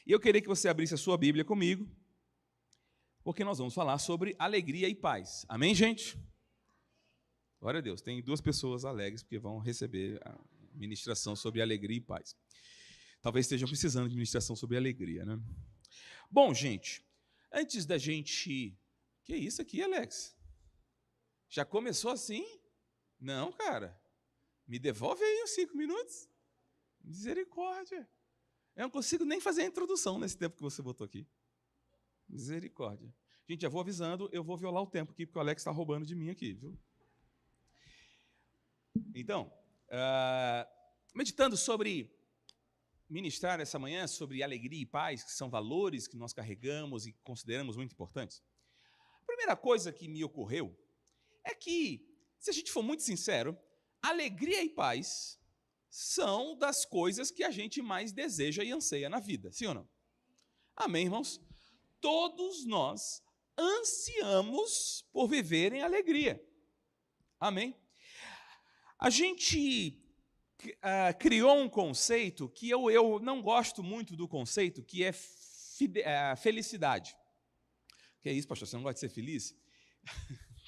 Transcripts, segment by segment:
E eu queria que você abrisse a sua Bíblia comigo, porque nós vamos falar sobre alegria e paz. Amém, gente? Glória a Deus. Tem 2 pessoas alegres porque vão receber a ministração sobre alegria e paz. Talvez estejam precisando de ministração sobre alegria, né? Bom, gente, antes da gente... Que isso aqui, Alex? Já começou assim? Não, cara. Me devolve aí os 5 minutos. Misericórdia. Eu não consigo nem fazer a introdução nesse tempo que você botou aqui. Misericórdia. Gente, já vou avisando, eu vou violar o tempo aqui, porque o Alex está roubando de mim aqui, viu? Então, meditando sobre ministrar essa manhã, sobre alegria e paz, que são valores que nós carregamos e consideramos muito importantes. A primeira coisa que me ocorreu é que, se a gente for muito sincero, alegria e paz são das coisas que a gente mais deseja e anseia na vida, sim ou não? Amém, irmãos? Todos nós ansiamos por viver em alegria. Amém? A gente criou um conceito que eu não gosto muito do conceito, que é felicidade. Que é isso, pastor? Você não gosta de ser feliz?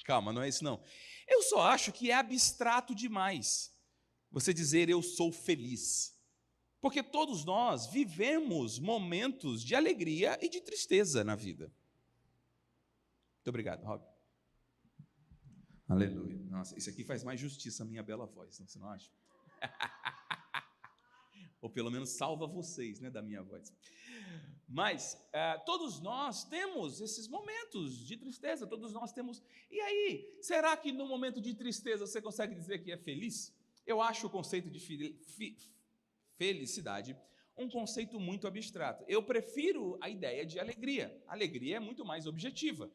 Calma, não é isso não. Eu só acho que é abstrato demais você dizer eu sou feliz. Porque todos nós vivemos momentos de alegria e de tristeza na vida. Muito obrigado, Rob. Aleluia. Nossa, isso aqui faz mais justiça à minha bela voz, não, você não acha? Ou pelo menos salva vocês, né, da minha voz. Mas todos nós temos esses momentos de tristeza, todos nós temos... E aí, será que no momento de tristeza você consegue dizer que é feliz? Eu acho o conceito de felicidade um conceito muito abstrato. Eu prefiro a ideia de alegria. A alegria é muito mais objetiva.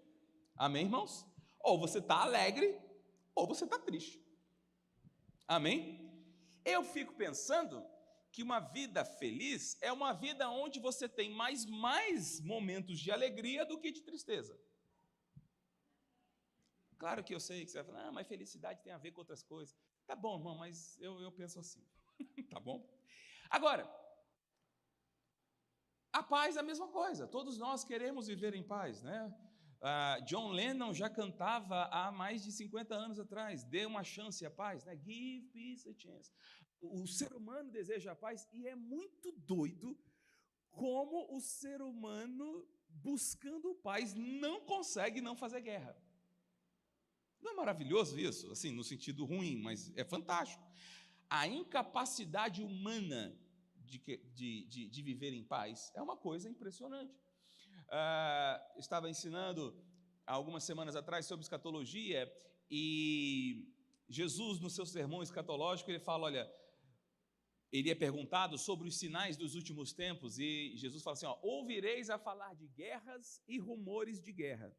Amém, irmãos? Ou você está alegre, ou você está triste. Amém? Eu fico pensando que uma vida feliz é uma vida onde você tem mais momentos de alegria do que de tristeza. Claro que eu sei que você vai falar, mas felicidade tem a ver com outras coisas. Tá bom, irmão, mas eu penso assim. Tá bom? Agora, a paz é a mesma coisa. Todos nós queremos viver em paz, né? John Lennon já cantava há mais de 50 anos atrás, dê uma chance à paz, né? Give peace a chance. O ser humano deseja a paz e é muito doido como o ser humano, buscando paz, não consegue não fazer guerra. Não é maravilhoso isso? Assim, no sentido ruim, mas é fantástico. A incapacidade humana de viver em paz é uma coisa impressionante. Estava ensinando há algumas semanas atrás sobre escatologia e Jesus, no seu sermão escatológico, ele fala, olha, ele é perguntado sobre os sinais dos últimos tempos e Jesus fala assim, ouvireis a falar de guerras e rumores de guerra.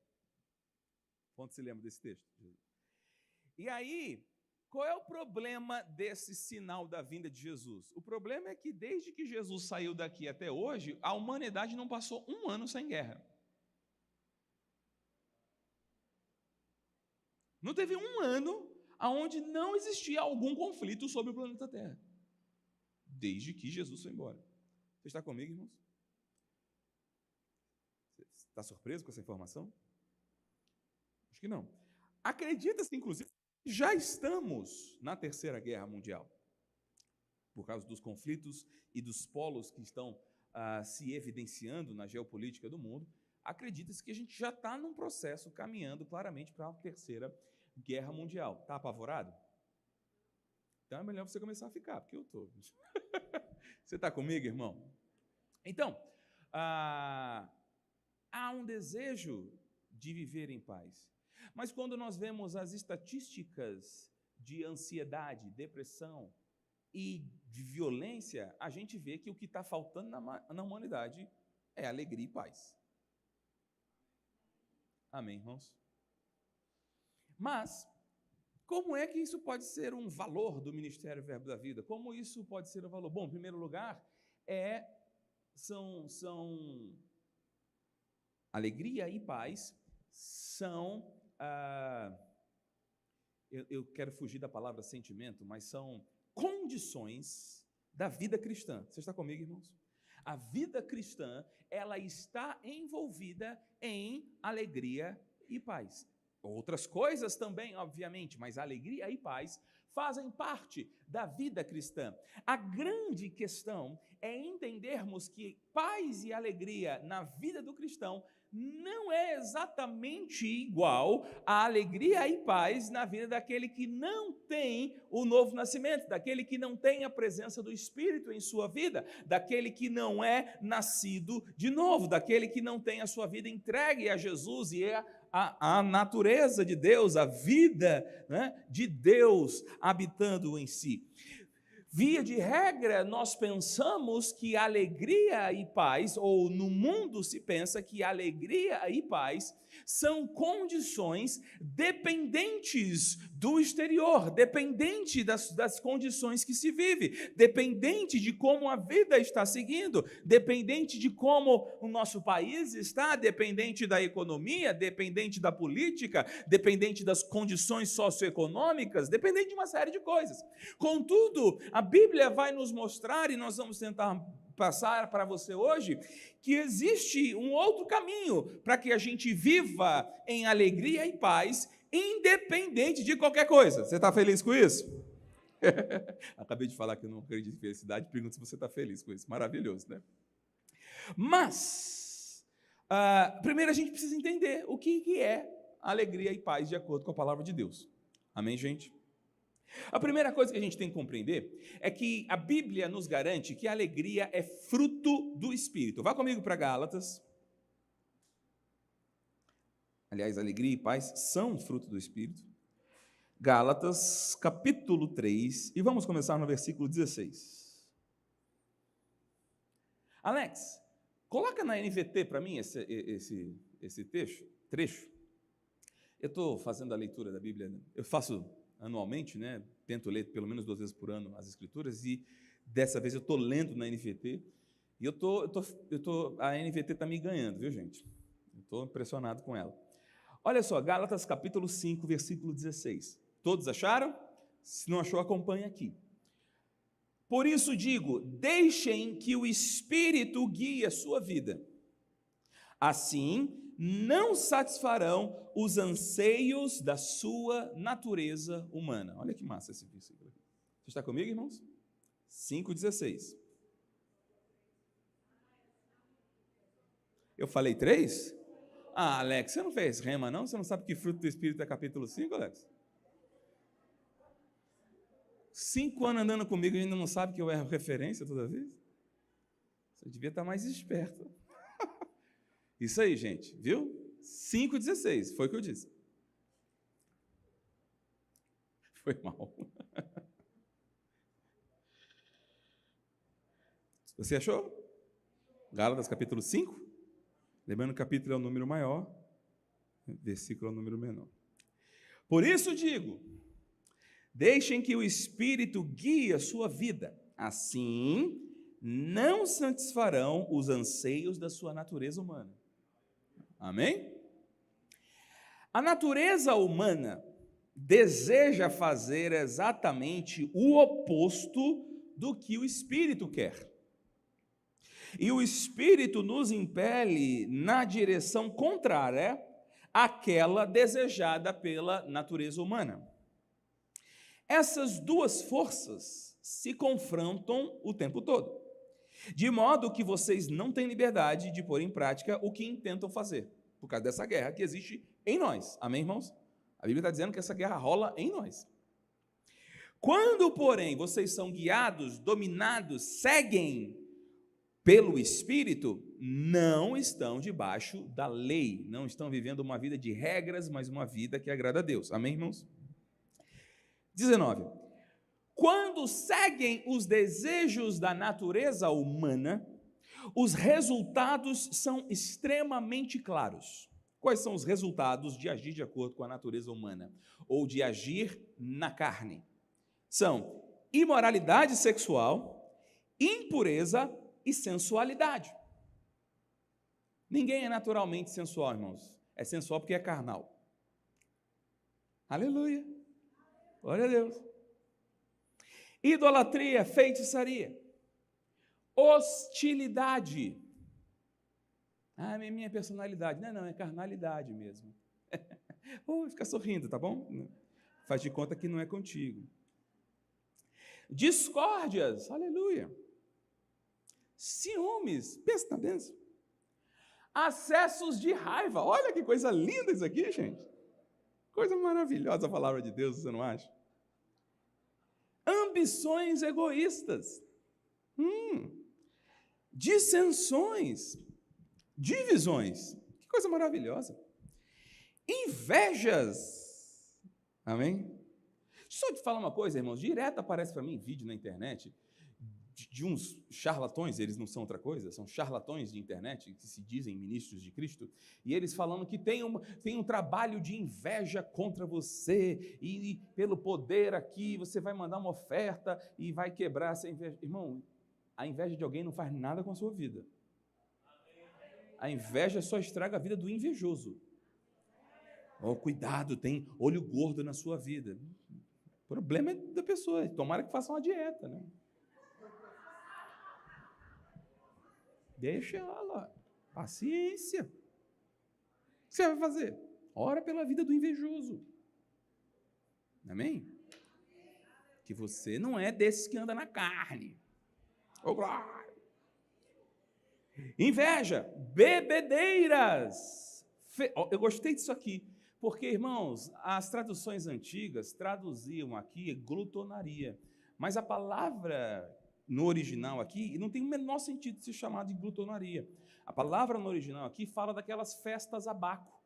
Quanto se lembra desse texto? E aí, qual é o problema desse sinal da vinda de Jesus? O problema é que desde que Jesus saiu daqui até hoje, a humanidade não passou 1 ano sem guerra. Não teve 1 ano onde não existia algum conflito sobre o planeta Terra. Desde que Jesus foi embora. Você está comigo, irmãos? Você está surpreso com essa informação? Acho que não. Acredita-se, inclusive, já estamos na Terceira Guerra Mundial. Por causa dos conflitos e dos polos que estão se evidenciando na geopolítica do mundo, acredita-se que a gente já está num processo caminhando claramente para a Terceira Guerra Mundial. Está apavorado? Então é melhor você começar a ficar, porque eu estou. Você está comigo, irmão? Então, há um desejo de viver em paz. Mas quando nós vemos as estatísticas de ansiedade, depressão e de violência, a gente vê que o que está faltando na humanidade é alegria e paz. Amém, irmãos? Mas, como é que isso pode ser um valor do Ministério Verbo da Vida? Como isso pode ser um valor? Bom, em primeiro lugar, são alegria e paz são, eu quero fugir da palavra sentimento, mas são condições da vida cristã. Você está comigo, irmãos? A vida cristã, ela está envolvida em alegria e paz. Outras coisas também, obviamente, mas alegria e paz fazem parte da vida cristã. A grande questão é entendermos que paz e alegria na vida do cristão não é exatamente igual à alegria e paz na vida daquele que não tem o novo nascimento, daquele que não tem a presença do Espírito em sua vida, daquele que não é nascido de novo, daquele que não tem a sua vida entregue a Jesus e a natureza de Deus, a vida, né, de Deus habitando em si. Via de regra, nós pensamos que alegria e paz, ou no mundo se pensa que alegria e paz são condições dependentes do exterior, dependente das condições que se vive, dependente de como a vida está seguindo, dependente de como o nosso país está, dependente da economia, dependente da política, dependente das condições socioeconômicas, dependente de uma série de coisas. Contudo, a Bíblia vai nos mostrar, e nós vamos tentar passar para você hoje, que existe um outro caminho para que a gente viva em alegria e paz, independente de qualquer coisa. Você está feliz com isso? Acabei de falar que eu não acredito em felicidade, pergunto se você está feliz com isso. Maravilhoso, né? Mas, primeiro a gente precisa entender o que é alegria e paz de acordo com a palavra de Deus. Amém, gente? A primeira coisa que a gente tem que compreender é que a Bíblia nos garante que a alegria é fruto do Espírito. Vá comigo para Gálatas. Aliás, alegria e paz são fruto do Espírito. Gálatas, capítulo 3, e vamos começar no versículo 16. Alex, coloca na NVT para mim esse trecho. Eu estou fazendo a leitura da Bíblia, eu faço anualmente, né? Tento ler pelo menos 2 vezes por ano as Escrituras, e dessa vez eu estou lendo na NVT, e a NVT está me ganhando, viu, gente? Estou impressionado com ela. Olha só, Gálatas capítulo 5, versículo 16. Todos acharam? Se não achou, acompanhe aqui. Por isso digo, deixem que o Espírito guie a sua vida. Assim, não satisfarão os anseios da sua natureza humana. Olha que massa esse versículo aqui. Você está comigo, irmãos? 5,16. Eu falei 3? Alex, você não fez rema, não? Você não sabe que fruto do Espírito é capítulo 5, Alex? 5 anos andando comigo e ainda não sabe que eu erro referência toda vez? Você devia estar mais esperto. Isso aí, gente, viu? 5,16, foi o que eu disse. Foi mal. Você achou? Gálatas capítulo 5? Lembrando que o capítulo é o número maior, versículo é o número menor. Por isso digo, deixem que o Espírito guie a sua vida, assim não satisfarão os anseios da sua natureza humana. Amém? A natureza humana deseja fazer exatamente o oposto do que o Espírito quer. E o Espírito nos impele na direção contrária àquela desejada pela natureza humana. Essas duas forças se confrontam o tempo todo, de modo que vocês não têm liberdade de pôr em prática o que intentam fazer, por causa dessa guerra que existe em nós. Amém, irmãos? A Bíblia está dizendo que essa guerra rola em nós. Quando, porém, vocês são guiados, dominados, seguem pelo Espírito, não estão debaixo da lei, não estão vivendo uma vida de regras, mas uma vida que agrada a Deus. Amém, irmãos? 19. Quando seguem os desejos da natureza humana, os resultados são extremamente claros. Quais são os resultados de agir de acordo com a natureza humana? Ou de agir na carne? São imoralidade sexual, impureza e sensualidade. Ninguém é naturalmente sensual, irmãos. É sensual porque é carnal. Aleluia. Glória a Deus. Idolatria, feitiçaria, hostilidade. Ah, é minha personalidade. Não, é carnalidade mesmo. Fica sorrindo, tá bom? Faz de conta que não é contigo. Discórdias, aleluia. Ciúmes, pensa na bênção. Acessos de raiva, olha que coisa linda isso aqui, gente. Coisa maravilhosa a palavra de Deus, você não acha? Ambições egoístas. Dissensões. Divisões. Que coisa maravilhosa. Invejas. Amém? Deixa eu te falar uma coisa, irmãos. Direto aparece para mim vídeo na internet de uns charlatões, eles não são outra coisa, são charlatões de internet, que se dizem ministros de Cristo, e eles falando que tem um trabalho de inveja contra você, e pelo poder aqui, você vai mandar uma oferta e vai quebrar essa inveja. Irmão, a inveja de alguém não faz nada com a sua vida. A inveja só estraga a vida do invejoso. Cuidado, tem olho gordo na sua vida. O problema é da pessoa, tomara que faça uma dieta, né? Deixa ela, paciência. O que você vai fazer? Ora pela vida do invejoso. Amém? Que você não é desses que anda na carne. Glória! Inveja, bebedeiras. Eu gostei disso aqui, porque, irmãos, as traduções antigas traduziam aqui glutonaria, mas a palavra no original aqui não tem o menor sentido de se chamar de glutonaria. A palavra no original aqui fala daquelas festas a Baco.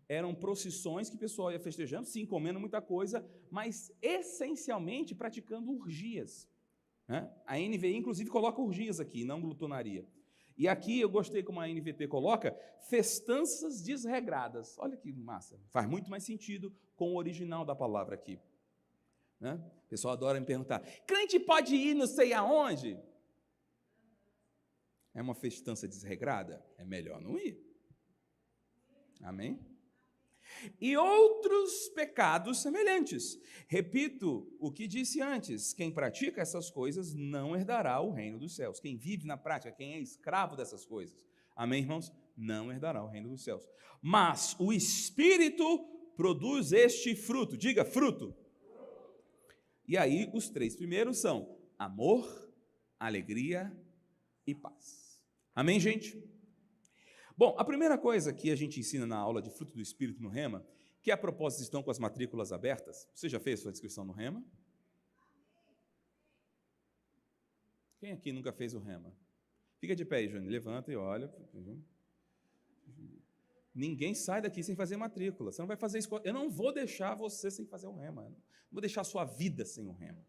Eram procissões que o pessoal ia festejando, sim, comendo muita coisa, mas essencialmente praticando orgias. Né? A NVI, inclusive, coloca orgias aqui, não glutonaria. E aqui eu gostei como a NVT coloca, festanças desregradas. Olha que massa, faz muito mais sentido com o original da palavra aqui. Né? O pessoal adora me perguntar, crente pode ir não sei aonde? É uma festança desregrada? É melhor não ir. Amém? E outros pecados semelhantes. Repito o que disse antes, quem pratica essas coisas não herdará o reino dos céus. Quem vive na prática, quem é escravo dessas coisas, amém, irmãos? Não herdará o reino dos céus. Mas o Espírito produz este fruto. Diga, fruto. E aí, os 3 primeiros são amor, alegria e paz. Amém, gente? Bom, a primeira coisa que a gente ensina na aula de fruto do Espírito no Rema, que a propósito estão com as matrículas abertas. Você já fez sua inscrição no Rema? Quem aqui nunca fez o Rema? Fica de pé aí, Júnior. Levanta e olha. Ninguém sai daqui sem fazer matrícula. Você não vai fazer escola. Eu não vou deixar você sem fazer o Rema. Eu não vou deixar a sua vida sem o Rema.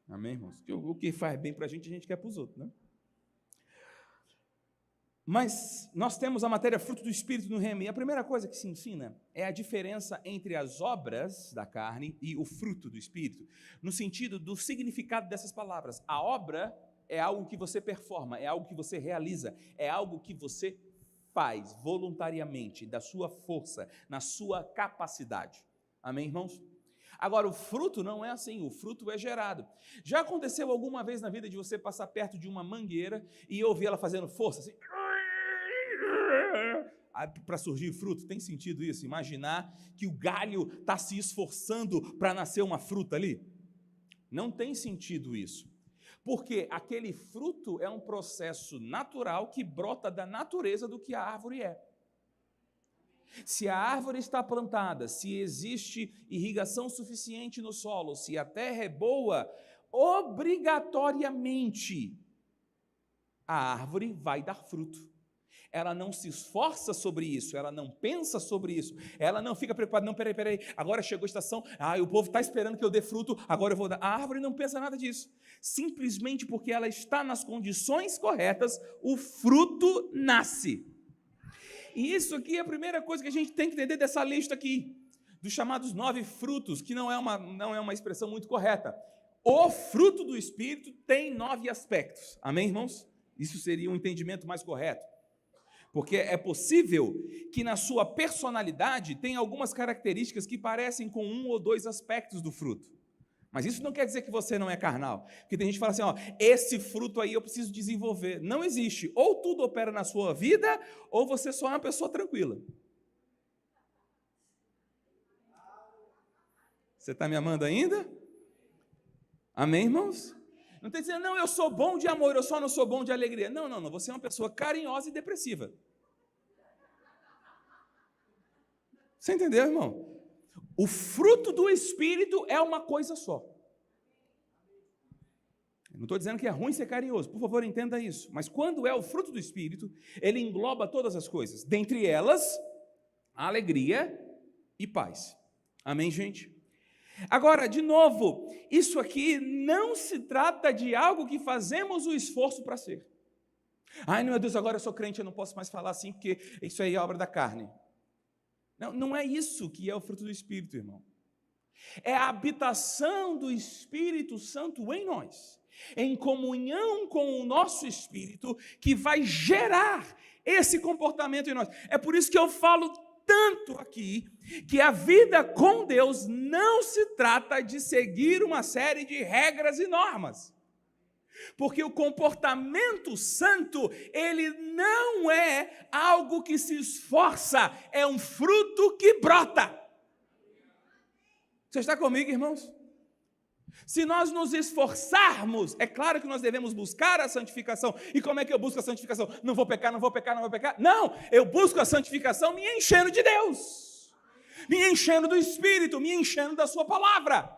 Amém, irmãos? O que faz bem para a gente quer para os outros, né? Mas nós temos a matéria fruto do Espírito no Rema, e a primeira coisa que se ensina é a diferença entre as obras da carne e o fruto do Espírito, no sentido do significado dessas palavras. A obra é algo que você performa, é algo que você realiza, é algo que você faz voluntariamente, da sua força, na sua capacidade. Amém, irmãos? Agora, o fruto não é assim, o fruto é gerado. Já aconteceu alguma vez na vida de você passar perto de uma mangueira e ouvir ela fazendo força, assim, para surgir fruto? Tem sentido isso? Imaginar que o galho está se esforçando para nascer uma fruta ali? Não tem sentido isso. Porque aquele fruto é um processo natural que brota da natureza do que a árvore é. Se a árvore está plantada, se existe irrigação suficiente no solo, se a terra é boa, obrigatoriamente a árvore vai dar fruto. Ela não se esforça sobre isso, ela não pensa sobre isso, ela não fica preocupada, não, peraí, agora chegou a estação, o povo está esperando que eu dê fruto, agora eu vou dar. A árvore não pensa nada disso, simplesmente porque ela está nas condições corretas, o fruto nasce. E isso aqui é a primeira coisa que a gente tem que entender dessa lista aqui, dos chamados 9 frutos, que não é uma expressão muito correta. O fruto do Espírito tem 9 aspectos, amém, irmãos? Isso seria um entendimento mais correto. Porque é possível que na sua personalidade tenha algumas características que parecem com 1 ou 2 aspectos do fruto. Mas isso não quer dizer que você não é carnal. Porque tem gente que fala assim, ó, esse fruto aí eu preciso desenvolver. Não existe. Ou tudo opera na sua vida, ou você só é uma pessoa tranquila. Você está me amando ainda? Amém, irmãos? Não está dizendo, não, eu sou bom de amor, eu só não sou bom de alegria. Não, não, não. Você é uma pessoa carinhosa e depressiva. Você entendeu, irmão? O fruto do Espírito é uma coisa só. Não estou dizendo que é ruim ser carinhoso, por favor, entenda isso. Mas quando é o fruto do Espírito, ele engloba todas as coisas. Dentre elas, alegria e paz. Amém, gente? Agora, de novo, isso aqui não se trata de algo que fazemos o esforço para ser. Ai, meu Deus, agora eu sou crente, eu não posso mais falar assim, porque isso aí é obra da carne. Não, não é isso que é o fruto do Espírito, irmão. É a habitação do Espírito Santo em nós, em comunhão com o nosso Espírito, que vai gerar esse comportamento em nós. É por isso que eu falo tanto aqui, que a vida com Deus não se trata de seguir uma série de regras e normas. Porque o comportamento santo, ele não é algo que se esforça, é um fruto que brota. Você está comigo, irmãos? Se nós nos esforçarmos, é claro que nós devemos buscar a santificação. E como é que eu busco a santificação? Não vou pecar, não vou pecar, não vou pecar. Não, eu busco a santificação me enchendo de Deus, me enchendo do Espírito, me enchendo da sua palavra.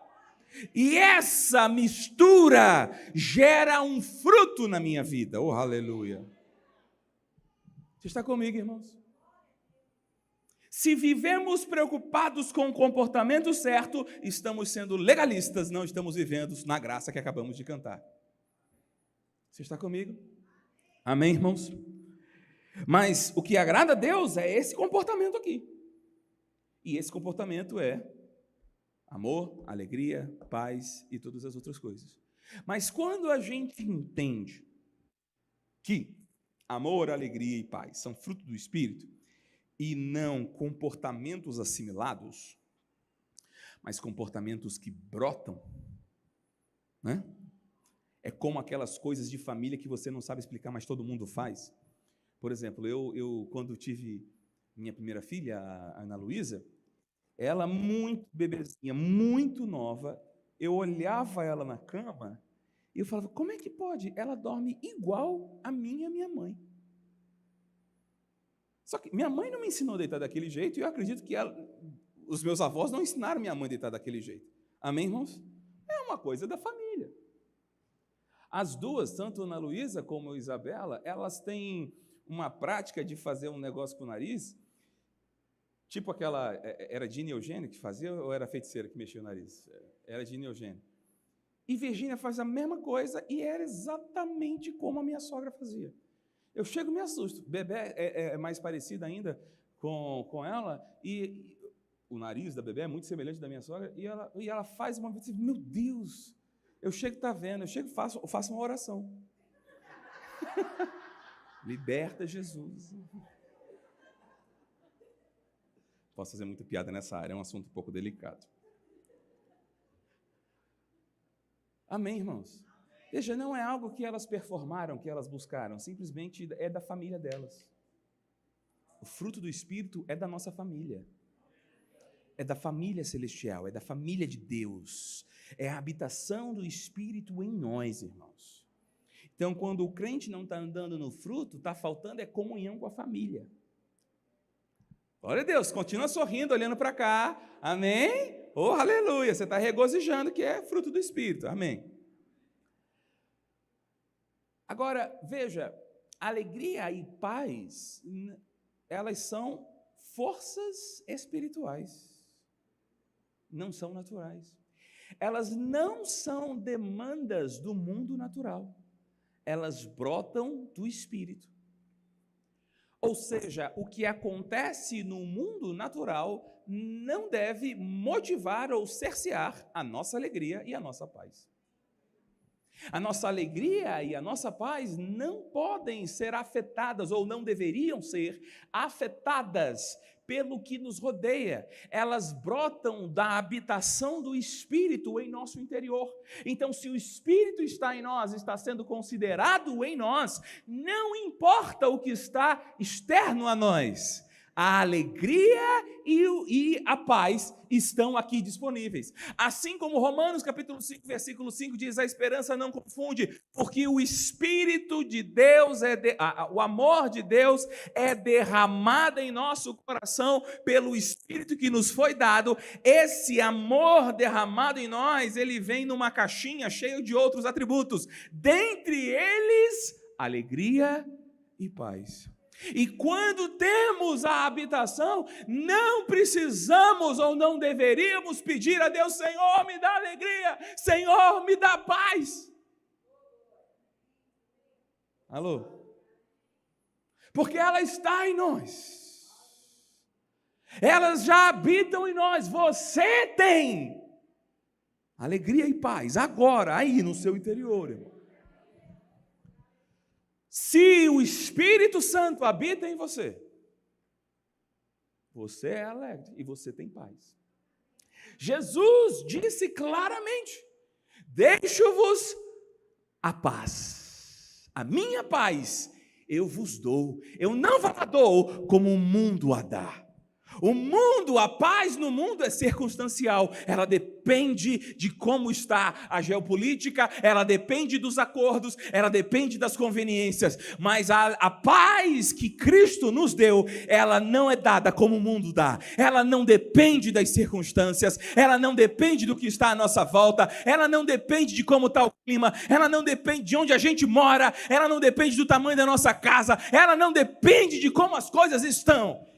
E essa mistura gera um fruto na minha vida. Oh, aleluia. Você está comigo, irmãos? Se vivemos preocupados com o comportamento certo, estamos sendo legalistas, não estamos vivendo na graça que acabamos de cantar. Você está comigo? Amém, irmãos? Mas o que agrada a Deus é esse comportamento aqui. E esse comportamento é amor, alegria, paz e todas as outras coisas. Mas quando a gente entende que amor, alegria e paz são fruto do Espírito e não comportamentos assimilados, mas comportamentos que brotam, né? É como aquelas coisas de família que você não sabe explicar, mas todo mundo faz. Por exemplo, eu quando tive minha primeira filha, a Ana Luísa, ela muito bebezinha, muito nova, eu olhava ela na cama e eu falava, como é que pode? Ela dorme igual a mim e a minha mãe. Só que minha mãe não me ensinou a deitar daquele jeito e eu acredito que os meus avós não ensinaram minha mãe a deitar daquele jeito. Amém, irmãos? É uma coisa da família. As duas, tanto a Ana Luísa como a Isabela, elas têm uma prática de fazer um negócio com o nariz. Tipo aquela, era Dina Eugênio que fazia ou era a feiticeira que mexia o nariz? Era Dina Eugênio. E Virgínia faz a mesma coisa e era exatamente como a minha sogra fazia. Eu chego e me assusto. Bebé é mais parecida ainda com ela e o nariz da bebé é muito semelhante da minha sogra e ela faz uma vez, meu Deus, eu chego e está vendo, eu chego e faço uma oração. Liberta Jesus. Posso fazer muita piada nessa área, é um assunto um pouco delicado. Amém, irmãos? Veja, não é algo que elas performaram, que elas buscaram, simplesmente é da família delas. O fruto do Espírito é da nossa família. É da família celestial, é da família de Deus. É a habitação do Espírito em nós, irmãos. Então, quando o crente não está andando no fruto, está faltando comunhão com a família. Glória a Deus, continua sorrindo, olhando para cá, amém? Oh, aleluia, você está regozijando que é fruto do Espírito, amém? Agora, veja, alegria e paz, elas são forças espirituais, não são naturais. Elas não são demandas do mundo natural, elas brotam do Espírito. Ou seja, o que acontece no mundo natural não deve motivar ou cercear a nossa alegria e a nossa paz. A nossa alegria e a nossa paz não podem ser afetadas, ou não deveriam ser afetadas pelo que nos rodeia. Elas brotam da habitação do Espírito em nosso interior. Então, se o Espírito está em nós, está sendo considerado em nós, não importa o que está externo a nós, a alegria e a paz estão aqui disponíveis. Assim como Romanos capítulo 5, versículo 5 diz, a esperança não confunde, porque o Espírito de Deus, o amor de Deus é derramado em nosso coração pelo Espírito que nos foi dado. Esse amor derramado em nós, ele vem numa caixinha cheia de outros atributos, dentre eles, alegria e paz. E quando temos a habitação, não precisamos ou não deveríamos pedir a Deus, Senhor, me dá alegria, Senhor, me dá paz. Alô? Porque ela está em nós. Elas já habitam em nós. Você tem alegria e paz agora, aí no seu interior, irmão. Se o Espírito Santo habita em você, você é alegre e você tem paz. Jesus disse claramente, deixo-vos a paz, a minha paz eu vos dou, eu não vos a dou como o mundo a dá. O mundo, a paz no mundo é circunstancial, ela depende de como está a geopolítica, ela depende dos acordos, ela depende das conveniências, mas a paz que Cristo nos deu, ela não é dada como o mundo dá, ela não depende das circunstâncias, ela não depende do que está à nossa volta, ela não depende de como está o clima, ela não depende de onde a gente mora, ela não depende do tamanho da nossa casa, ela não depende de como as coisas estão.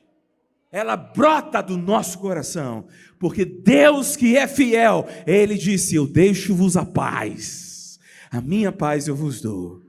Ela brota do nosso coração, porque Deus que é fiel, Ele disse, eu deixo-vos a paz, a minha paz eu vos dou.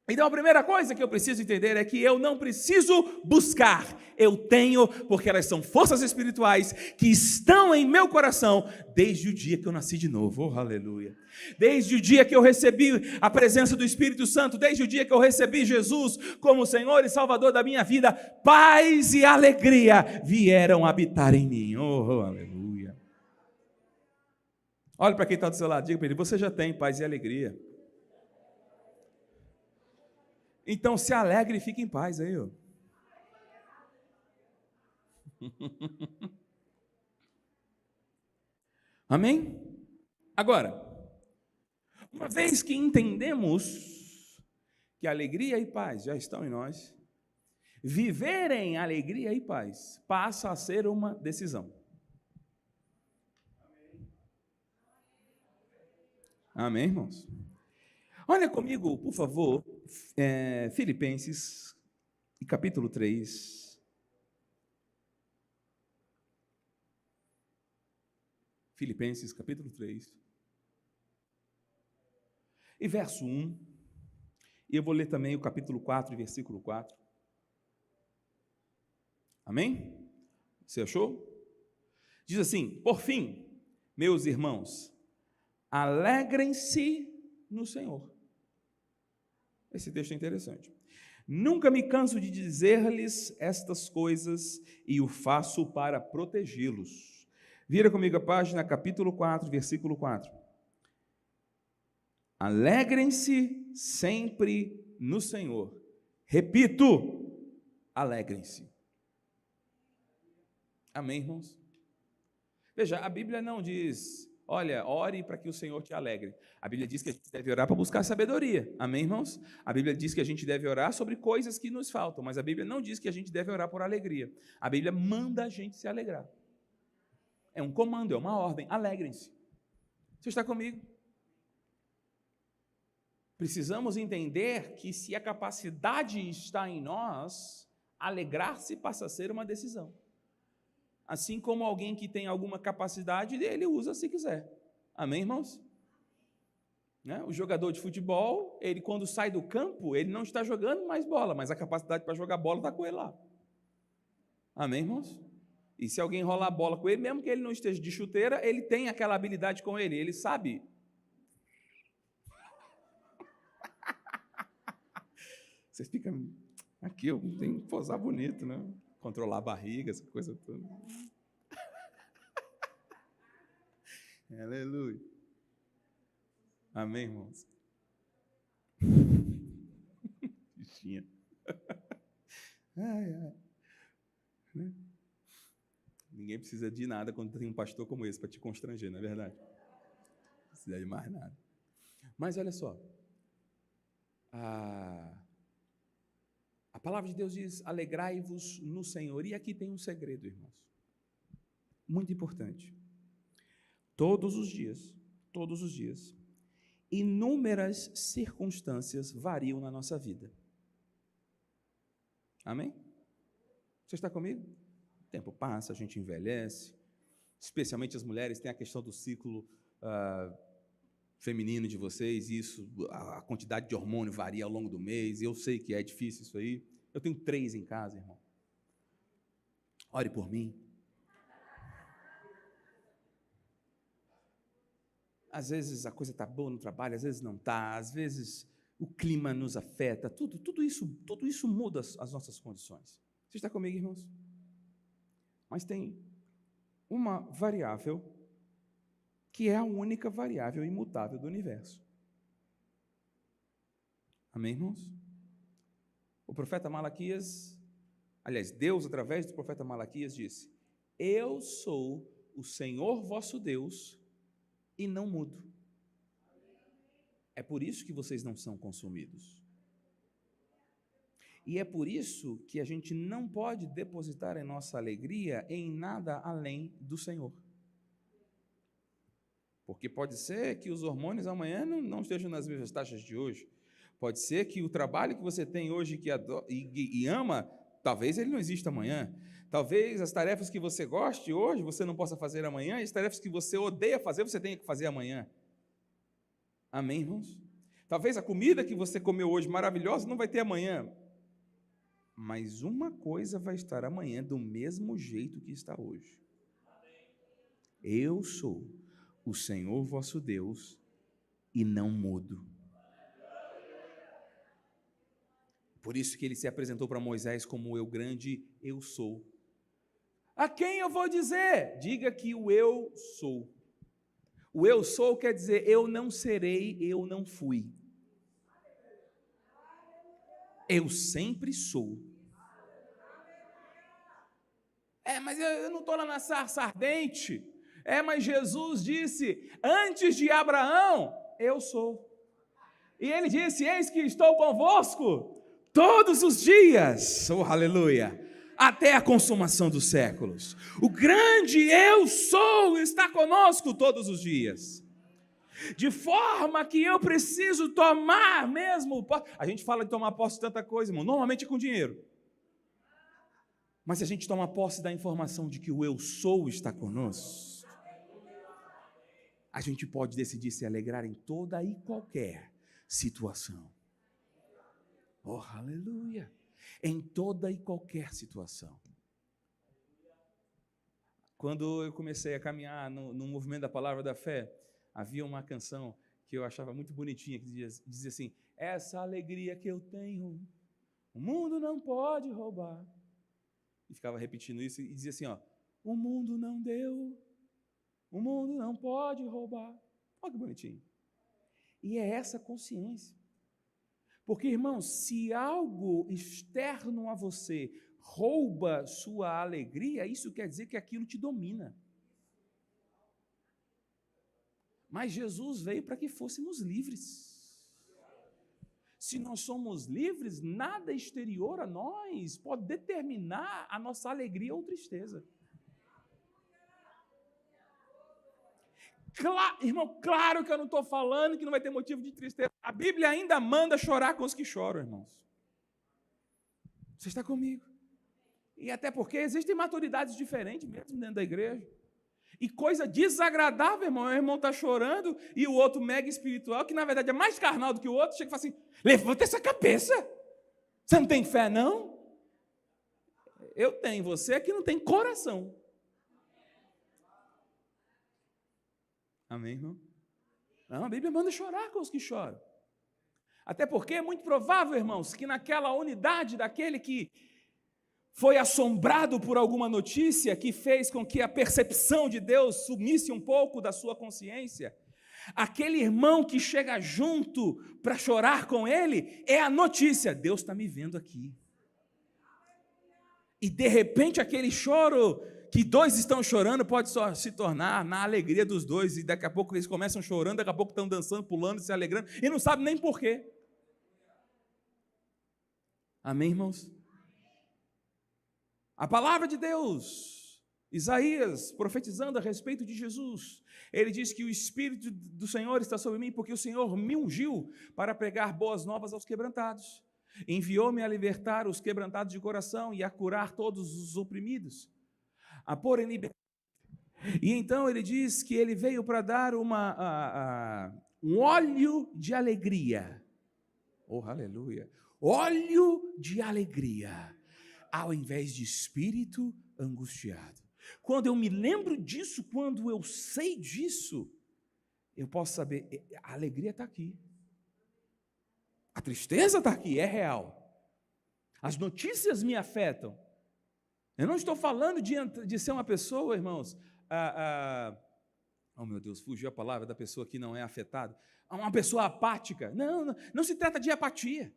Então a primeira coisa que eu preciso entender é que eu não preciso buscar, eu tenho, porque elas são forças espirituais que estão em meu coração desde o dia que eu nasci de novo, oh aleluia. Desde o dia que eu recebi a presença do Espírito Santo, desde o dia que eu recebi Jesus como Senhor e Salvador da minha vida, paz e alegria vieram habitar em mim, oh aleluia. Olha para quem está do seu lado, diga para ele, você já tem paz e alegria. Então se alegre e fique em paz aí, ó. Amém? Agora, uma vez que entendemos que alegria e paz já estão em nós, viver em alegria e paz passa a ser uma decisão. Amém, irmãos? Olha comigo, por favor, Filipenses, capítulo 3. Filipenses, capítulo 3. E verso 1. E eu vou ler também o capítulo 4, versículo 4. Amém? Você achou? Diz assim, por fim, meus irmãos, alegrem-se no Senhor. Esse texto é interessante. Nunca me canso de dizer-lhes estas coisas e o faço para protegê-los. Vira comigo a página, capítulo 4, versículo 4. Alegrem-se sempre no Senhor. Repito, alegrem-se. Amém, irmãos? Veja, a Bíblia não diz, olha, ore para que o Senhor te alegre. A Bíblia diz que a gente deve orar para buscar sabedoria. Amém, irmãos? A Bíblia diz que a gente deve orar sobre coisas que nos faltam, mas a Bíblia não diz que a gente deve orar por alegria. A Bíblia manda a gente se alegrar. É um comando, é uma ordem. Alegrem-se. Você está comigo? Precisamos entender que se a capacidade está em nós, alegrar-se passa a ser uma decisão. Assim como alguém que tem alguma capacidade, ele usa se quiser. Amém, irmãos? Né? O jogador de futebol, ele quando sai do campo, ele não está jogando mais bola, mas a capacidade para jogar bola está com ele lá. Amém, irmãos? E se alguém rolar a bola com ele, mesmo que ele não esteja de chuteira, ele tem aquela habilidade com ele, ele sabe Você fica aqui, eu tenho que posar bonito, né? Controlar a barriga, essa coisa toda. Aleluia. Amém, irmãos? Bichinha. Ai, ai. Né? Ninguém precisa de nada quando tem um pastor como esse para te constranger, não é verdade? Não precisa de mais nada. Mas olha só, a palavra de Deus diz: alegrai-vos no Senhor. E aqui tem um segredo, irmãos, muito importante. Todos os dias, inúmeras circunstâncias variam na nossa vida. Amém? Você está comigo? O tempo passa, a gente envelhece, especialmente as mulheres, tem a questão do ciclo feminino de vocês, isso, a quantidade de hormônio varia ao longo do mês, eu sei que é difícil isso aí. Eu tenho 3 em casa, irmão. Ore por mim. Às vezes a coisa está boa no trabalho, às vezes não está, às vezes o clima nos afeta, tudo isso muda as nossas condições. Você está comigo, irmãos? Mas tem uma variável que é a única variável imutável do universo. Amém, irmãos? O profeta Malaquias, aliás, Deus, através do profeta Malaquias, disse: eu sou o Senhor vosso Deus e não mudo. É por isso que vocês não são consumidos. E é por isso que a gente não pode depositar a nossa alegria em nada além do Senhor. Porque pode ser que os hormônios amanhã não estejam nas mesmas taxas de hoje. Pode ser que o trabalho que você tem hoje e ama, talvez ele não exista amanhã. Talvez as tarefas que você goste hoje, você não possa fazer amanhã, e as tarefas que você odeia fazer, você tenha que fazer amanhã. Amém, irmãos? Talvez a comida que você comeu hoje maravilhosa não vai ter amanhã. Mas uma coisa vai estar amanhã do mesmo jeito que está hoje. Eu sou o Senhor vosso Deus e não mudo. Por isso que ele se apresentou para Moisés como eu grande eu sou. A quem eu vou dizer? Diga que o eu sou. O eu sou quer dizer eu não serei, eu não fui. Eu sempre sou. Mas eu não estou lá na sarça ardente. Mas Jesus disse, antes de Abraão, eu sou. E ele disse, eis que estou convosco todos os dias, oh aleluia, até a consumação dos séculos. O grande eu sou está conosco todos os dias. De forma que eu preciso tomar mesmo. A gente fala de tomar posse de tanta coisa, irmão, normalmente é com dinheiro. Mas se a gente toma posse da informação de que o eu sou está conosco, a gente pode decidir se alegrar em toda e qualquer situação. Oh, aleluia! Em toda e qualquer situação. Quando eu comecei a caminhar no movimento da Palavra da Fé, havia uma canção que eu achava muito bonitinha, que dizia assim, essa alegria que eu tenho, o mundo não pode roubar. E ficava repetindo isso e dizia assim, o mundo não deu, o mundo não pode roubar. Olha que bonitinho. E é essa consciência. Porque, irmãos, se algo externo a você rouba sua alegria, isso quer dizer que aquilo te domina. Mas Jesus veio para que fôssemos livres. Se nós somos livres, nada exterior a nós pode determinar a nossa alegria ou tristeza. Irmão, claro que eu não estou falando que não vai ter motivo de tristeza. A Bíblia ainda manda chorar com os que choram, irmãos. Você está comigo? E até porque existem maturidades diferentes mesmo dentro da igreja. E coisa desagradável, irmão, o irmão está chorando e o outro mega espiritual, que na verdade é mais carnal do que o outro, chega e fala assim, levanta essa cabeça, você não tem fé não? Eu tenho, você é que não tem coração. Amém, irmão? Não, a Bíblia manda chorar com os que choram. Até porque é muito provável, irmãos, que naquela unidade daquele que foi assombrado por alguma notícia que fez com que a percepção de Deus sumisse um pouco da sua consciência, aquele irmão que chega junto para chorar com ele, é a notícia: Deus está me vendo aqui. E de repente aquele choro que dois estão chorando pode só se tornar na alegria dos dois, e daqui a pouco eles começam chorando, daqui a pouco estão dançando, pulando, se alegrando, e não sabem nem porquê. Amém, irmãos? A palavra de Deus, Isaías, profetizando a respeito de Jesus, ele diz que o Espírito do Senhor está sobre mim, porque o Senhor me ungiu para pregar boas novas aos quebrantados. Enviou-me a libertar os quebrantados de coração e a curar todos os oprimidos, a pôr em liberdade. E então ele diz que ele veio para dar um óleo de alegria. Oh, aleluia! Óleo de alegria, ao invés de espírito angustiado. Quando eu me lembro disso, quando eu sei disso, eu posso saber, a alegria está aqui. A tristeza está aqui, é real. As notícias me afetam. Eu não estou falando de ser uma pessoa, irmãos, oh meu Deus, fugiu a palavra da pessoa que não é afetada, uma pessoa apática. Não se trata de apatia.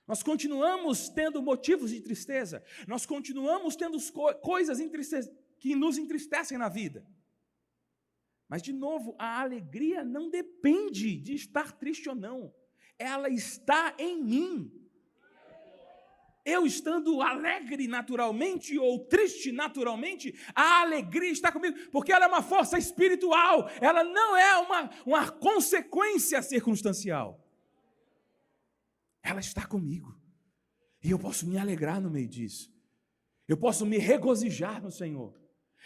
Nós continuamos tendo motivos de tristeza, nós continuamos tendo coisas que nos entristecem na vida. Mas, de novo, a alegria não depende de estar triste ou não, ela está em mim. Eu estando alegre naturalmente ou triste naturalmente, a alegria está comigo, porque ela é uma força espiritual, ela não é uma consequência circunstancial. Ela está comigo, e eu posso me alegrar no meio disso, eu posso me regozijar no Senhor,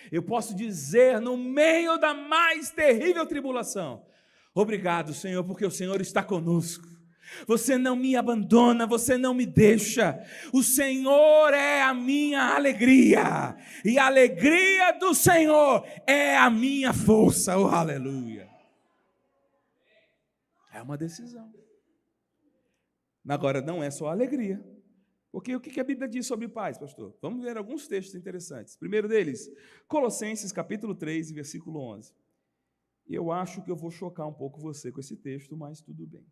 eu posso dizer no meio da mais terrível tribulação: obrigado, Senhor, porque o Senhor está conosco, você não me abandona, você não me deixa, o Senhor é a minha alegria, e a alegria do Senhor é a minha força, oh aleluia. É uma decisão. Agora, não é só alegria, porque o que a Bíblia diz sobre paz, pastor? Vamos ver alguns textos interessantes. Primeiro deles, Colossenses capítulo 3, versículo 11. Eu acho que eu vou chocar um pouco você com esse texto, mas tudo bem.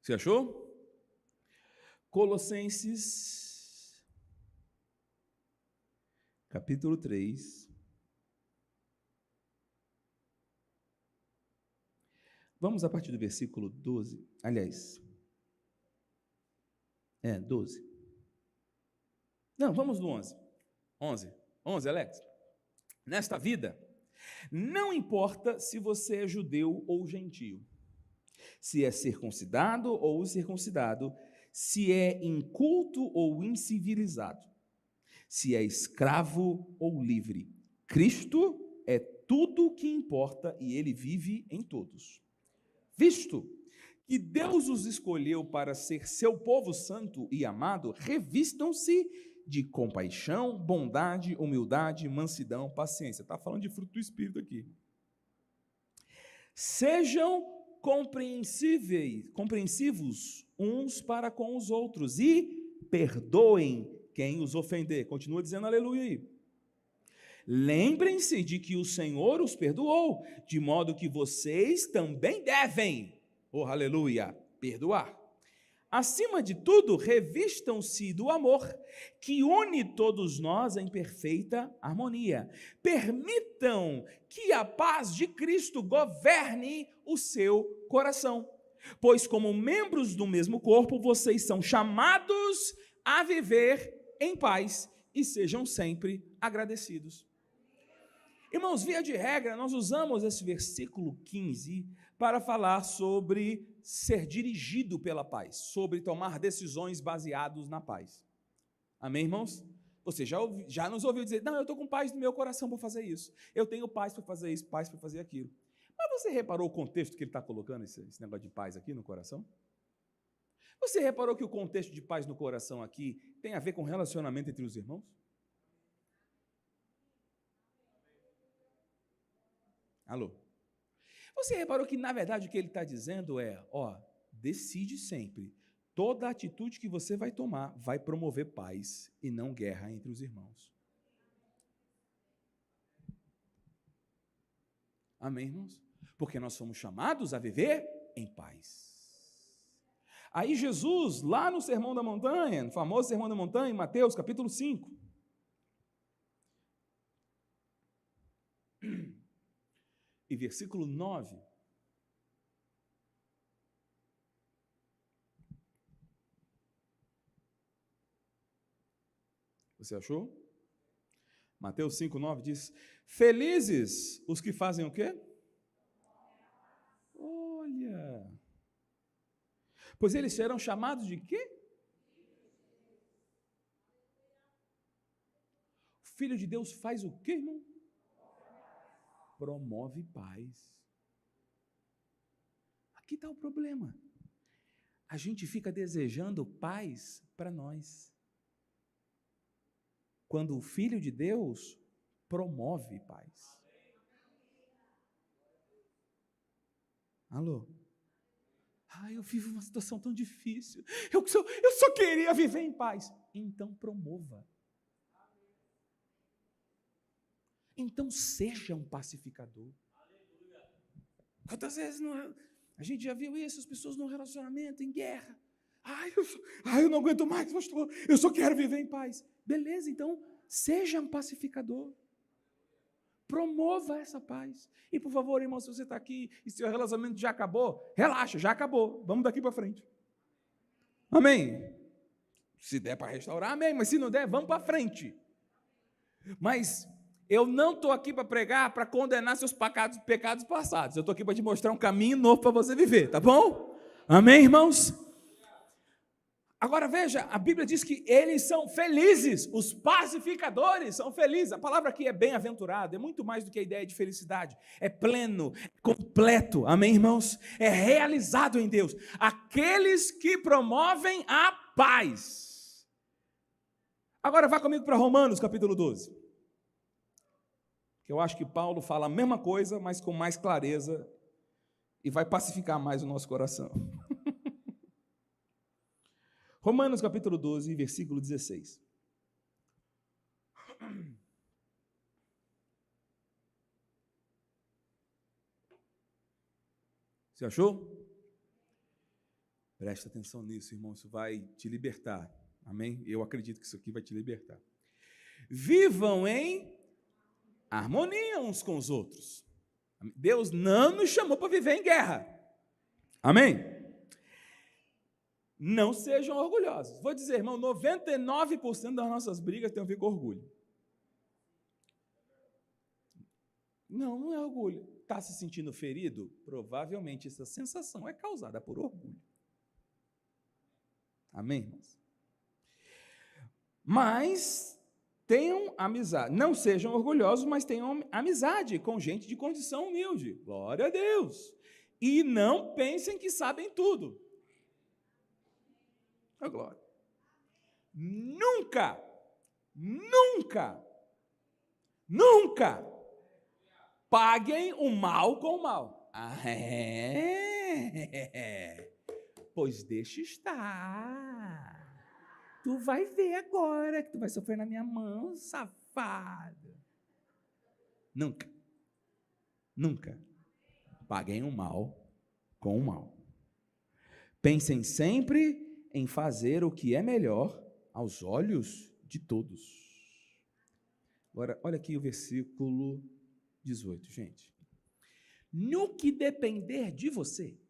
Você achou? Colossenses, capítulo 3. Vamos a partir do versículo 12. Aliás, 12. Não, vamos no 11. 11, Alex. Nesta vida, não importa se você é judeu ou gentio, se é circuncidado ou incircuncidado, se é inculto ou incivilizado, se é escravo ou livre. Cristo é tudo o que importa e ele vive em todos. Visto que Deus os escolheu para ser seu povo santo e amado, revistam-se de compaixão, bondade, humildade, mansidão, paciência. Está falando de fruto do Espírito aqui. Sejam compreensivos uns para com os outros e perdoem quem os ofender. Continua dizendo aleluia aí. Lembrem-se de que o Senhor os perdoou, de modo que vocês também devem, oh aleluia, perdoar. Acima de tudo, revistam-se do amor, que une todos nós em perfeita harmonia. Permitam que a paz de Cristo governe o seu coração, pois como membros do mesmo corpo, vocês são chamados a viver em paz e sejam sempre agradecidos. Irmãos, via de regra, nós usamos esse versículo 15 para falar sobre ser dirigido pela paz, sobre tomar decisões baseadas na paz. Amém, irmãos? Você já nos ouviu dizer, não, eu estou com paz no meu coração para fazer isso. Eu tenho paz para fazer isso, paz para fazer aquilo. Mas você reparou o contexto que ele está colocando, esse negócio de paz aqui no coração? Você reparou que o contexto de paz no coração aqui tem a ver com relacionamento entre os irmãos? Alô? Você reparou que, na verdade, o que ele está dizendo é, decide sempre. Toda atitude que você vai tomar vai promover paz e não guerra entre os irmãos. Amém, irmãos? Porque nós somos chamados a viver em paz. Aí Jesus, lá no Sermão da Montanha, no famoso Sermão da Montanha, em Mateus, capítulo 5, e versículo 9, você achou? Mateus 5, 9 diz, felizes os que fazem o quê? Olha, pois eles serão chamados de quê? O Filho de Deus faz o quê, irmão? Promove paz. Aqui está o problema. A gente fica desejando paz para nós, quando o Filho de Deus promove paz. Alô? Eu vivo uma situação tão difícil. Eu só queria viver em paz. Então promova. Então seja um pacificador. Quantas vezes a gente já viu isso, as pessoas num relacionamento, em guerra. Eu não aguento mais, pastor. Eu só quero viver em paz. Beleza, então seja um pacificador. Promova essa paz. E por favor, irmão, se você está aqui e seu relacionamento já acabou, relaxa, já acabou. Vamos daqui para frente. Amém? Se der para restaurar, amém. Mas se não der, vamos para frente. Mas eu não estou aqui para pregar, para condenar seus pecados passados. Eu estou aqui para te mostrar um caminho novo para você viver, tá bom? Amém, irmãos? Agora veja, a Bíblia diz que eles são felizes, os pacificadores são felizes. A palavra aqui é bem-aventurado, é muito mais do que a ideia de felicidade. É pleno, completo, amém, irmãos? É realizado em Deus. Aqueles que promovem a paz. Agora vá comigo para Romanos, capítulo 12. Eu acho que Paulo fala a mesma coisa, mas com mais clareza, e vai pacificar mais o nosso coração. Romanos capítulo 12, versículo 16. Você achou? Preste atenção nisso, irmão, isso vai te libertar. Amém? Eu acredito que isso aqui vai te libertar. Vivam em harmonia uns com os outros. Deus não nos chamou para viver em guerra. Amém? Não sejam orgulhosos. Vou dizer, irmão, 99% das nossas brigas tem a ver com orgulho. Não é orgulho. Está se sentindo ferido? Provavelmente essa sensação é causada por orgulho. Amém, irmãos? Mas tenham amizade. Não sejam orgulhosos, mas tenham amizade com gente de condição humilde. Glória a Deus. E não pensem que sabem tudo. A glória. Nunca paguem o mal com o mal. Pois deixa estar. Tu vai ver agora que tu vai sofrer na minha mão, safado. Nunca paguem o mal com o mal. Pensem sempre em fazer o que é melhor aos olhos de todos. Agora, olha aqui o versículo 18, gente. No que depender de você,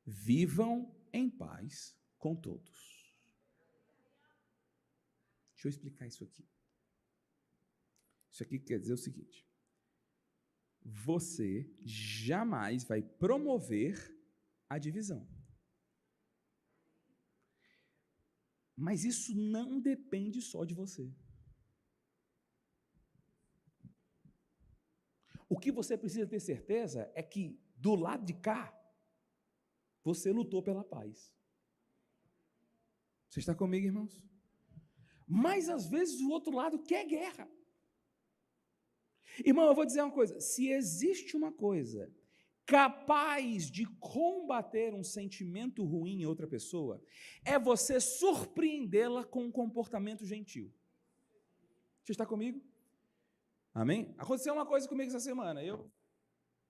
vivam em paz com todos. Deixa eu explicar isso aqui. Isso aqui quer dizer o seguinte: você jamais vai promover a divisão. Mas isso não depende só de você. O que você precisa ter certeza é que, do lado de cá, você lutou pela paz. Você está comigo, irmãos? Mas, às vezes, o outro lado quer guerra. Irmão, eu vou dizer uma coisa. Se existe uma coisa capaz de combater um sentimento ruim em outra pessoa, é você surpreendê-la com um comportamento gentil. Você está comigo? Amém? Aconteceu uma coisa comigo essa semana. Eu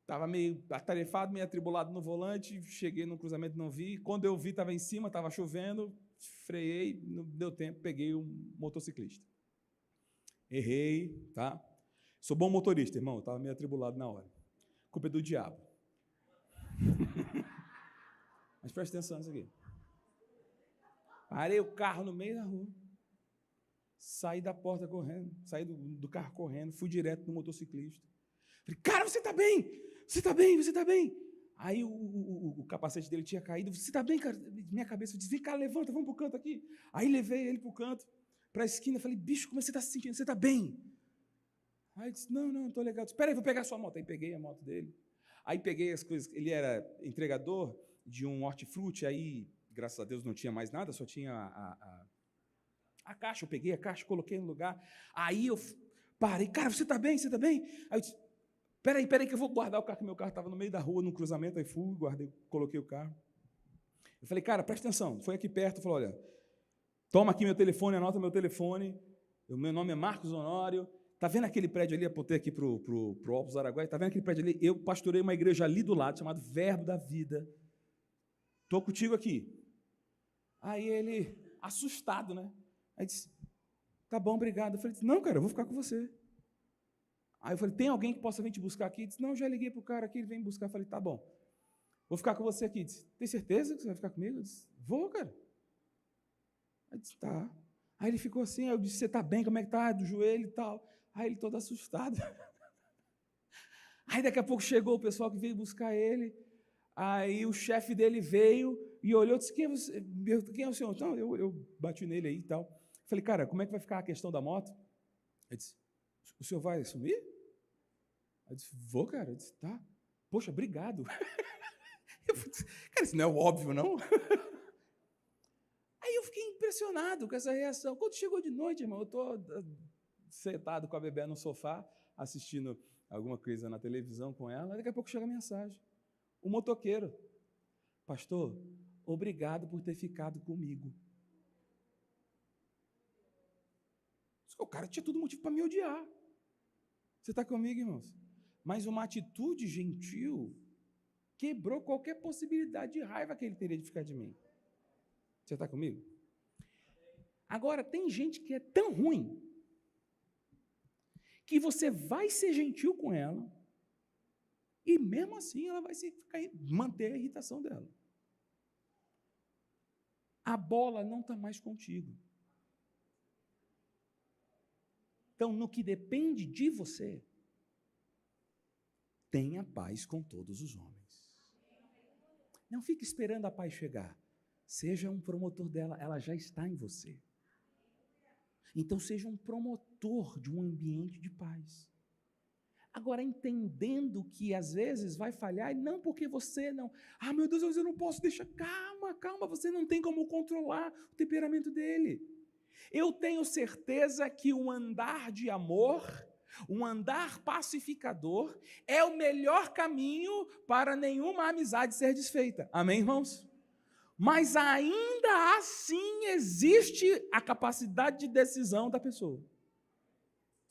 estava meio atarefado, meio atribulado no volante, cheguei no cruzamento, não vi. Quando eu vi, estava em cima, estava chovendo, freiei, não deu tempo, peguei um motociclista. Errei, tá? Sou bom motorista, irmão, estava meio atribulado na hora. Culpa é do diabo. Mas presta atenção nisso aqui. Parei o carro no meio da rua. Saí da porta correndo, saí do carro correndo, fui direto no motociclista. Falei, cara, você está bem? Você está bem? Você está bem? Aí o capacete dele tinha caído. Você está bem, cara? Minha cabeça, eu disse, vem cá, levanta, vamos para o canto aqui. Aí levei ele para o canto, para a esquina. Falei, bicho, como você está se sentindo? Você está bem? Aí ele disse, não estou legal. Espera aí, vou pegar a sua moto. Aí peguei a moto dele. Aí peguei as coisas, ele era entregador de um hortifruti, aí, graças a Deus, não tinha mais nada, só tinha a caixa. Eu peguei a caixa, coloquei no lugar. Aí eu parei, cara, você está bem? Você está bem? Aí eu disse, peraí, que eu vou guardar o carro, que meu carro estava no meio da rua, no cruzamento, aí fui, guardei, coloquei o carro. Eu falei, cara, presta atenção, foi aqui perto, falou, olha, toma aqui meu telefone, anota meu telefone, meu nome é Marcos Honório, tá vendo aquele prédio ali, apontei aqui para o Alpes Araguaia, tá vendo aquele prédio ali? Eu pastorei uma igreja ali do lado, chamada Verbo da Vida, estou contigo aqui. Aí ele, assustado, né? Aí disse, tá bom, obrigado. Eu falei, não, cara, eu vou ficar com você. Aí eu falei, tem alguém que possa vir te buscar aqui? Ele disse, não, já liguei para o cara aqui, ele vem me buscar. Eu falei, tá bom, vou ficar com você aqui. Ele disse, tem certeza que você vai ficar comigo? Eu disse, vou, cara. Aí ele disse, tá. Aí ele ficou assim, aí eu disse, você está bem, como é que tá? Do joelho e tal. Aí ele todo assustado. Aí daqui a pouco chegou o pessoal que veio buscar ele, aí o chefe dele veio e olhou e disse, quem é o senhor? Então, eu bati nele aí e tal. Falei, cara, como é que vai ficar a questão da moto? Ele disse, o senhor vai assumir? Eu disse, vou, cara. Eu disse, tá. Poxa, obrigado. Eu disse, cara, isso não é o óbvio, não? Aí eu fiquei impressionado com essa reação. Quando chegou de noite, irmão, eu estou sentado com a bebê no sofá, assistindo alguma coisa na televisão com ela, daqui a pouco chega a mensagem. O motoqueiro, pastor, obrigado por ter ficado comigo. O cara tinha todo motivo para me odiar. Você está comigo, irmãos? Mas uma atitude gentil quebrou qualquer possibilidade de raiva que ele teria de ficar de mim. Você está comigo? Agora, tem gente que é tão ruim que você vai ser gentil com ela e mesmo assim ela vai manter a irritação dela. A bola não está mais contigo. Então, no que depende de você, tenha paz com todos os homens. Não fique esperando a paz chegar. Seja um promotor dela, ela já está em você. Então, seja um promotor de um ambiente de paz. Agora, entendendo que às vezes vai falhar, e não porque você não... Ah, meu Deus, eu não posso deixar... Calma, você não tem como controlar o temperamento dele. Eu tenho certeza que um andar de amor, um andar pacificador, é o melhor caminho para nenhuma amizade ser desfeita. Amém, irmãos? Mas ainda assim existe a capacidade de decisão da pessoa.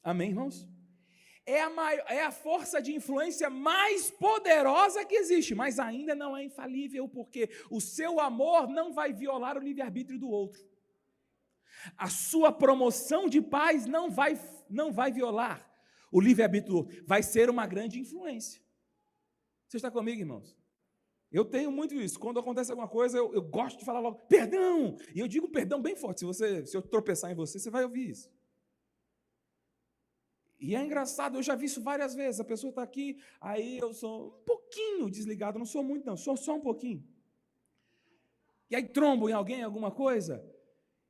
Amém, irmãos? É a força de influência mais poderosa que existe, mas ainda não é infalível, porque o seu amor não vai violar o livre-arbítrio do outro. A sua promoção de paz não vai violar o livre-arbítrio do outro, vai ser uma grande influência. Você está comigo, irmãos? Eu tenho muito isso. Quando acontece alguma coisa, eu gosto de falar logo, perdão! E eu digo perdão bem forte. Se eu tropeçar em você, você vai ouvir isso. E é engraçado, eu já vi isso várias vezes. A pessoa está aqui, aí eu sou um pouquinho desligado, não sou muito não, sou só um pouquinho. E aí trombo em alguém, alguma coisa,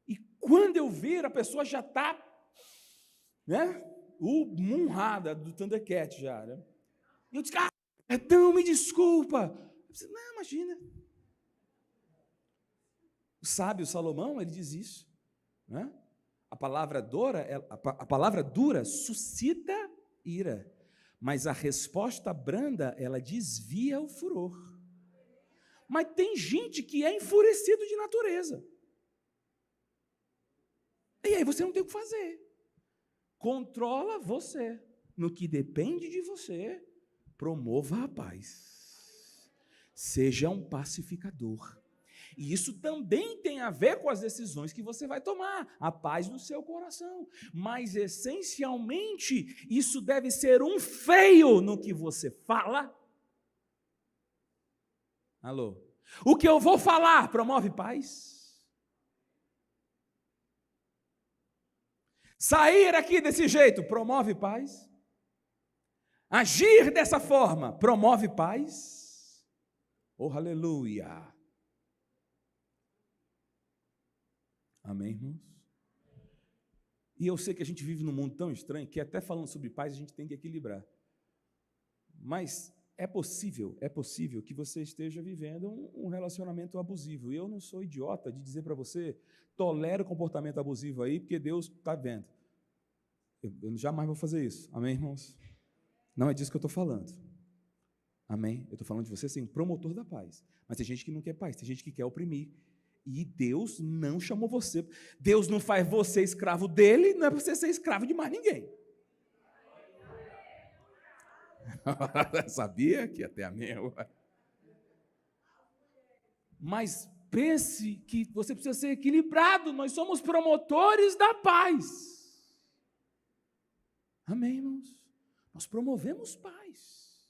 e Quando eu vir, a pessoa já está, né? O Munrada do Thundercat já, né? E eu disse, então me desculpa. Eu disse, não, imagina. O sábio Salomão, ele diz isso, né? A palavra dura suscita ira, mas a resposta branda, ela desvia o furor. Mas tem gente que é enfurecido de natureza. E aí você não tem o que fazer. Controla você. No que depende de você, promova a paz. Seja um pacificador. E isso também tem a ver com as decisões que você vai tomar, a paz no seu coração. Mas, essencialmente, isso deve ser um freio no que você fala. Alô? O que eu vou falar promove paz? Sair aqui desse jeito promove paz? Agir dessa forma promove paz? Oh, aleluia! Amém, irmãos? E eu sei que a gente vive num mundo tão estranho que até falando sobre paz a gente tem que equilibrar. Mas é possível que você esteja vivendo um relacionamento abusivo. E eu não sou idiota de dizer para você, tolera o comportamento abusivo aí, porque Deus está vendo. Eu jamais vou fazer isso. Amém, irmãos? Não é disso que eu estou falando. Amém? Eu estou falando de você ser um promotor da paz. Mas tem gente que não quer paz, tem gente que quer oprimir. E Deus não chamou você. Deus não faz você escravo dele, não é para você ser escravo de mais ninguém. Sabia que até a minha. Mas pense que você precisa ser equilibrado. Nós somos promotores da paz. Amém, irmãos? Nós promovemos paz.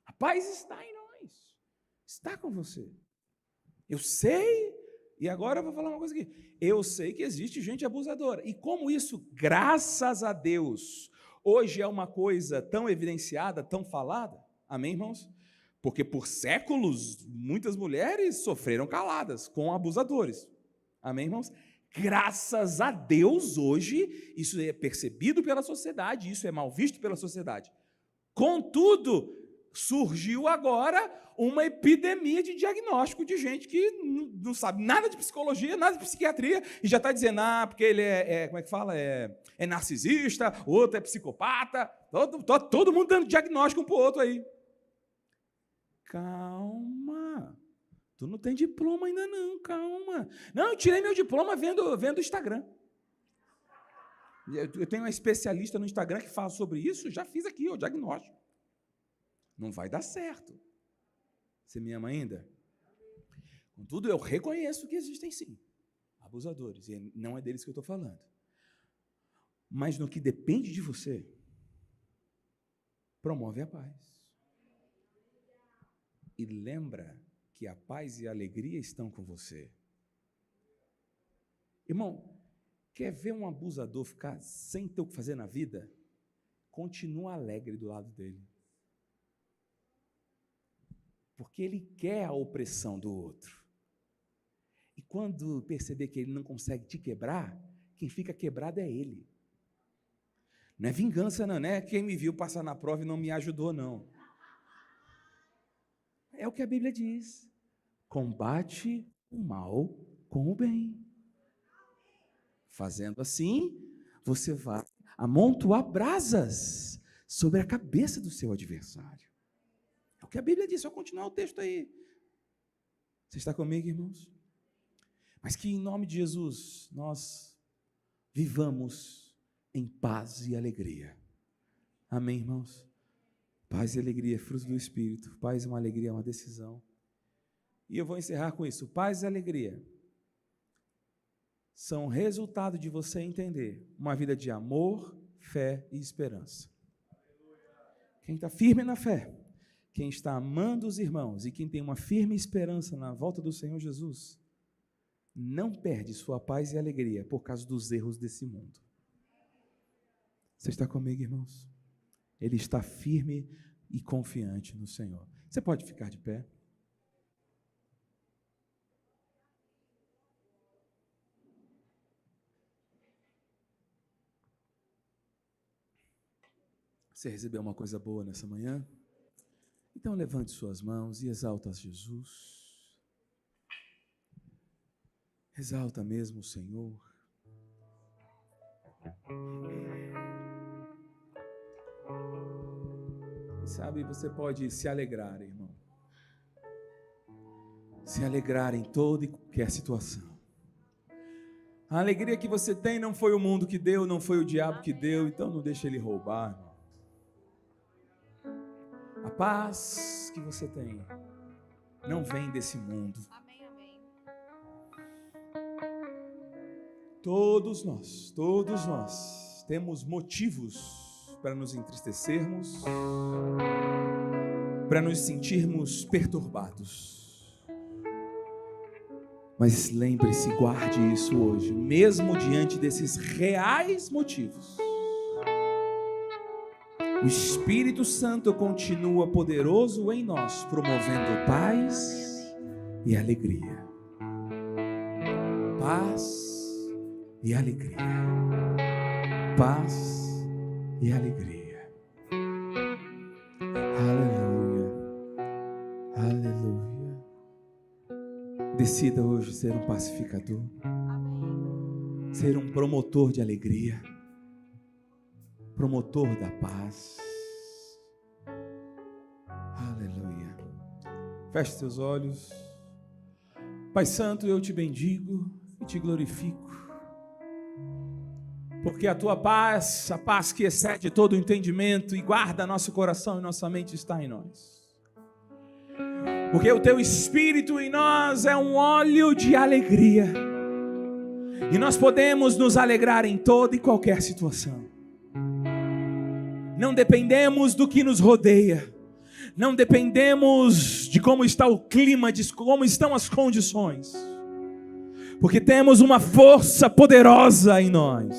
A paz está em nós. Está com você. Eu sei. E agora eu vou falar uma coisa aqui. Eu sei que existe gente abusadora. E como isso, graças a Deus, hoje é uma coisa tão evidenciada, tão falada. Amém, irmãos? Porque por séculos, muitas mulheres sofreram caladas com abusadores. Amém, irmãos? Graças a Deus, hoje, isso é percebido pela sociedade, isso é mal visto pela sociedade. Contudo, surgiu agora uma epidemia de diagnóstico de gente que não sabe nada de psicologia, nada de psiquiatria, e já está dizendo, porque ele como é que fala? É narcisista, o outro é psicopata, todo mundo dando diagnóstico um para o outro aí. Calma, tu não tem diploma ainda não, calma. Não, eu tirei meu diploma vendo o Instagram. Eu tenho uma especialista no Instagram que fala sobre isso, já fiz aqui o diagnóstico. Não vai dar certo. Você me ama ainda? Contudo, eu reconheço que existem sim abusadores, e não é deles que eu estou falando. Mas no que depende de você, promove a paz. E lembra que a paz e a alegria estão com você. Irmão, quer ver um abusador ficar sem ter o que fazer na vida? Continua alegre do lado dele. Porque ele quer a opressão do outro. E quando perceber que ele não consegue te quebrar, quem fica quebrado é ele. Não é vingança não, né? Quem me viu passar na prova e não me ajudou, não. É o que a Bíblia diz. Combate o mal com o bem. Fazendo assim, você vai amontoar brasas sobre a cabeça do seu adversário. É o que a Bíblia diz, só continuar o texto aí. Você está comigo, irmãos? Mas que em nome de Jesus, nós vivamos em paz e alegria. Amém, irmãos? Paz e alegria é fruto do Espírito. Paz e uma alegria é uma decisão. E eu vou encerrar com isso. Paz e alegria são resultado de você entender uma vida de amor, fé e esperança. Quem está firme na fé, quem está amando os irmãos e quem tem uma firme esperança na volta do Senhor Jesus, não perde sua paz e alegria por causa dos erros desse mundo. Você está comigo, irmãos? Ele está firme e confiante no Senhor. Você pode ficar de pé? Você recebeu uma coisa boa nessa manhã? Então levante suas mãos e exalta Jesus. Exalta mesmo o Senhor. E sabe, você pode se alegrar, irmão. Se alegrar em toda e qualquer situação. A alegria que você tem não foi o mundo que deu, não foi o diabo que deu, então não deixe ele roubar, irmão. A paz que você tem não vem desse mundo. Todos nós temos motivos para nos entristecermos, para nos sentirmos perturbados. Mas lembre-se, guarde isso hoje, mesmo diante desses reais motivos. O Espírito Santo continua poderoso em nós, promovendo paz e alegria. Paz e alegria. Paz e alegria. Aleluia. Aleluia. Decida hoje ser um pacificador. Ser um promotor de alegria. Promotor da paz. Aleluia. Feche seus olhos. Pai Santo, eu te bendigo e te glorifico. Porque a tua paz, a paz que excede todo o entendimento e guarda nosso coração e nossa mente está em nós. Porque o teu Espírito em nós é um óleo de alegria. E nós podemos nos alegrar em toda e qualquer situação. Não dependemos do que nos rodeia. Não dependemos de como está o clima, de como estão as condições. Porque temos uma força poderosa em nós.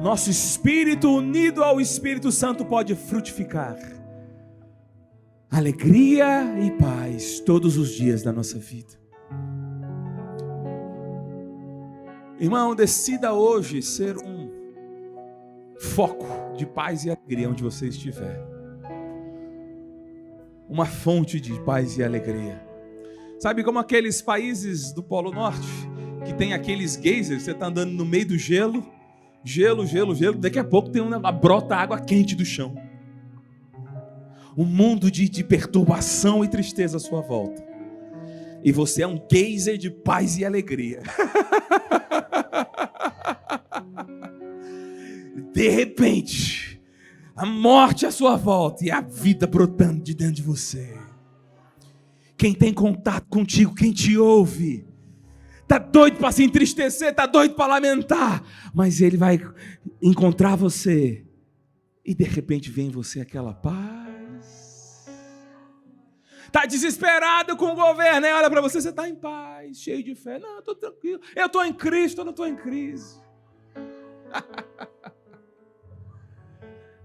Nosso espírito unido ao Espírito Santo pode frutificar alegria e paz todos os dias da nossa vida. Irmão, decida hoje ser um foco de paz e alegria onde você estiver. Uma fonte de paz e alegria. Sabe como aqueles países do Polo Norte, que tem aqueles geysers, você está andando no meio do gelo, daqui a pouco tem uma brota água quente do chão. Um mundo de perturbação e tristeza à sua volta. E você é um geyser de paz e alegria. De repente, a morte à sua volta e a vida brotando de dentro de você. Quem tem contato contigo, quem te ouve, está doido para se entristecer, está doido para lamentar, mas ele vai encontrar você e de repente vem em você aquela paz. Está desesperado com o governo, olha para você, você está em paz, cheio de fé. Não, eu estou tranquilo, eu estou em Cristo, eu não estou em crise.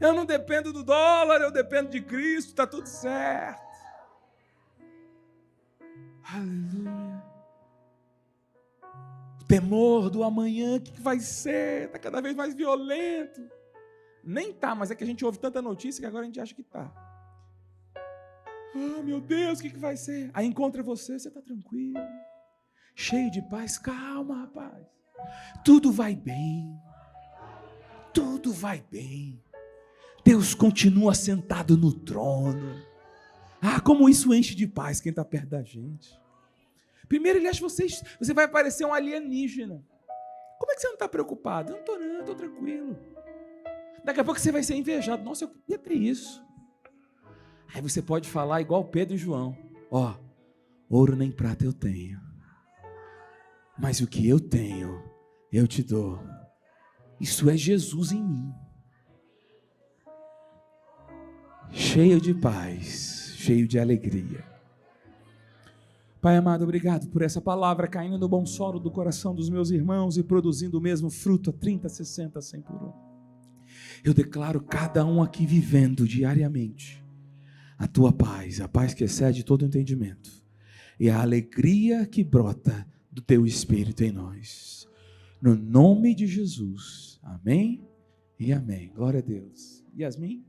Eu não dependo do dólar, eu dependo de Cristo, está tudo certo. Aleluia. O temor do amanhã, o que vai ser? Está cada vez mais violento. Nem está, mas é que a gente ouve tanta notícia que agora a gente acha que está. Ah, meu Deus, o que vai ser? Aí encontra você, você está tranquilo, cheio de paz. Calma, rapaz. Tudo vai bem. Tudo vai bem. Deus continua sentado no trono. Ah, como isso enche de paz quem está perto da gente. Primeiro ele acha você vai parecer um alienígena. Como é que você não está preocupado? Eu não estou tranquilo. Daqui a pouco você vai ser invejado. Nossa, eu queria ter isso. Aí você pode falar igual Pedro e João. Ó, ouro nem prata eu tenho. Mas o que eu tenho, eu te dou. Isso é Jesus em mim. Cheio de paz, cheio de alegria. Pai amado, obrigado por essa palavra caindo no bom solo do coração dos meus irmãos e produzindo o mesmo fruto a 30, 60, 100 por 1. Eu declaro cada um aqui vivendo diariamente a tua paz, a paz que excede todo entendimento e a alegria que brota do teu Espírito em nós. No nome de Jesus. Amém E amém. Glória a Deus. Yasmin?